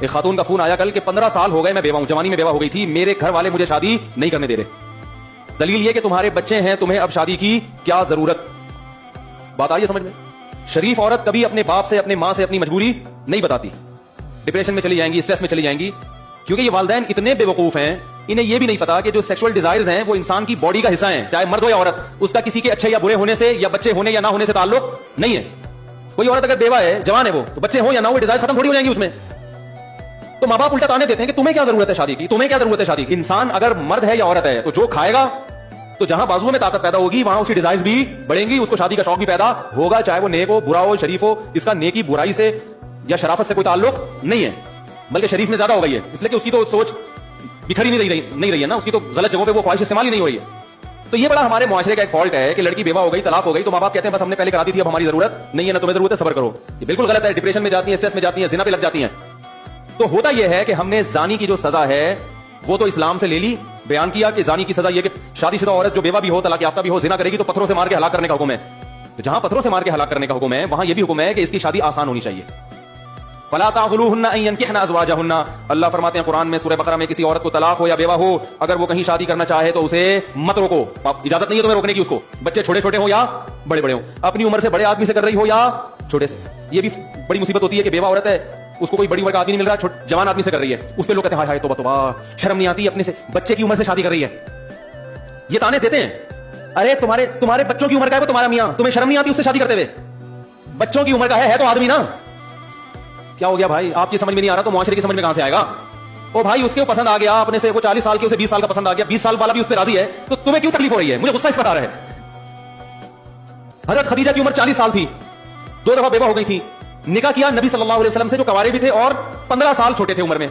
ایک خاتون کا فون آیا کل کہ 15 سال ہو گئے میں بیوہ ہوں, جوانی میں بیوہ ہو گئی تھی, میرے گھر والے مجھے شادی نہیں کرنے دے رہے, دلیل یہ کہ تمہارے بچے ہیں, تمہیں اب شادی کی کیا ضرورت. بات آئی ہے سمجھ میں؟ شریف عورت کبھی اپنے باپ سے, اپنے ماں سے اپنی مجبوری نہیں بتاتی, ڈپریشن میں چلی جائیں گی, اسٹریس میں چلی جائیں گی, کیونکہ یہ والدین اتنے بے وقوف ہیں, انہیں یہ بھی نہیں پتا کہ جو سیکشل ڈیزائرز ہیں وہ انسان کی باڈی کا حصہ ہیں, چاہے مرد ہو یا عورت, اس کا کسی کے اچھے یا برے ہونے سے یا بچے ہونے یا نہ ہونے سے تعلق نہیں ہے. کوئی عورت اگر بیوہ ہے, جوان ہے, وہ تو بچے ہوں یا نہ ہو, ڈیزائر ختم تھوڑی ہو جائیں گی اس میں. تو ماں باپ الٹا تانے دیتے ہیں کہ تمہیں کیا ضرورت ہے شادی کی, تمہیں کیا ضرورت ہے شادی کی. انسان اگر مرد ہے یا عورت ہے تو جو کھائے گا, تو جہاں بازو میں طاقت پیدا ہوگی وہاں اس کی ڈیزائرز بھی بڑھیں گی, اس کو شادی کا شوق بھی پیدا ہوگا, چاہے وہ نیک ہو, برا ہو, شریف ہو. اس کا نیکی برائی سے یا شرافت سے کوئی تعلق نہیں ہے, بلکہ شریف میں زیادہ ہو گئی ہے, اس لیے کہ اس کی تو سوچ بکھری نہیں رہی ہے نا, اس کی تو غلط جگہوں پہ وہ خواہش استعمال ہی نہیں ہو رہی ہے. تو یہ بڑا ہمارے معاشرے کا ایک فالٹ ہے کہ لڑکی بیوہ ہو گئی, طلاق ہو گئی, تو ماں باپ کہتے ہیں بس ہم نے پہلے کرا دی تھی, اب ہماری ضرورت نہیں ہے, نہ تمہیں ضرورت ہے, صبر کرو. یہ بالکل غلط ہے, ڈپریشن میں جاتی ہیں, اسٹریس میں جاتی ہیں, زنا پہ لگ جاتی ہیں. تو ہوتا یہ ہے کہ ہم نے زانی کی جو سزا ہے وہ تو اسلام سے لے لی, بیان کیا کہ زانی کی سزا یہ کہ شادی شدہ عورت جو بیوہ بھی ہو, طلاق یافتہ بھی ہو, زنا کرے گی تو پتھروں سے مار کے ہلاک کرنے کا حکم ہے. جہاں پتھروں سے مار کے ہلاک کرنے کا حکم ہے, وہاں یہ بھی حکم ہے کہ اس کی شادی آسان ہونی چاہیے. فلا تعذلوهن ان ينكحن ازواجهن, اللہ فرماتے ہیں قرآن میں سورہ بقرہ میں, کسی عورت کو طلاق ہو یا بیوہ ہو, اگر وہ کہیں شادی کرنا چاہے تو اسے مت روکو, اجازت نہیں ہے تمہیں روکنے کی اس کو, بچے چھوٹے چھوٹے ہوں یا بڑے بڑے ہوں, اپنی عمر سے بڑے آدمی سے کر رہی ہو یا چھوٹے سے. یہ بھی بڑی مصیبت ہوتی ہے کہ بیوہ عورت ہے, اس کو کوئی بڑی عمر کا آدمی نہیں مل رہا, جوان آدمی سے کر رہی ہے, اس پہ لوگ کہتے ہیں ہائے ہائے توبہ توبہ, شرم نہیں آتی, اپنے سے بچے کی عمر سے شادی کر رہی ہے. یہ تانے دیتے ہیں, ارے تمہارے بچوں کی عمر کا ہے وہ تمہارا میاں, تمہیں شرم نہیں آتی اس سے شادی کرتے ہوئے, بچوں کی عمر کا ہے تو آدمی نا. کیا ہو گیا بھائی, آپ کی سمجھ میں نہیں آ رہا تو معاشرے کی سمجھ میں کہاں سے آئے گا؟ او بھائی اس کے وہ پسند آ گیا اپنے سے, وہ 40 سال کے اسے 20 سال کا پسند آ گیا, 20 سال والا بھی اس پہ راضی ہے, تو تمہیں کیوں تکلیف ہو رہی ہے؟ مجھے غصہ اس پر آ رہا ہے. حضرت خدیجہ کی عمر 40 سال تھی, 2 دفعہ بیوہ ہو گئی تھی, نکاح کیا نبی صلی اللہ علیہ وسلم سے جو کنوارے بھی تھے اور 15 سال چھوٹے تھے عمر میں.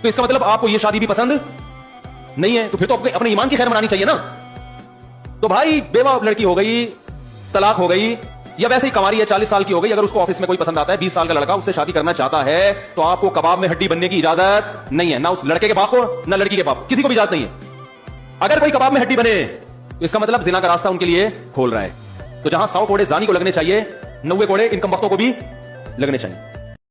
تو اس کا مطلب آپ کو یہ شادی بھی پسند نہیں ہے, تو پھر تو اپنے ایمان کی خیر منانی چاہیے نا. تو بھائی بیوہ لڑکی ہو گئی, طلاق ہو گئی, یا ویسے ہی کنواری ہے 40 سال کی ہو گئی, اگر اس کو آفس میں کوئی پسند آتا ہے, 20 سال کا لڑکا اس سے شادی کرنا چاہتا ہے, تو آپ کو کباب میں ہڈی بننے کی اجازت نہیں ہے, نہ اس لڑکے کے باپ کو نہ لڑکی کے باپ, کسی کو بھی اجازت نہیں ہے. اگر کوئی کباب میں ہڈی بنے تو اس کا مطلب زنا کا راستہ ان کے لیے کھول رہا ہے. تو جہاں 100 کوڑے زانی کو لگنے چاہیے, 90 کوڑے ان کم بختوں کو بھی لگنے چاہیے.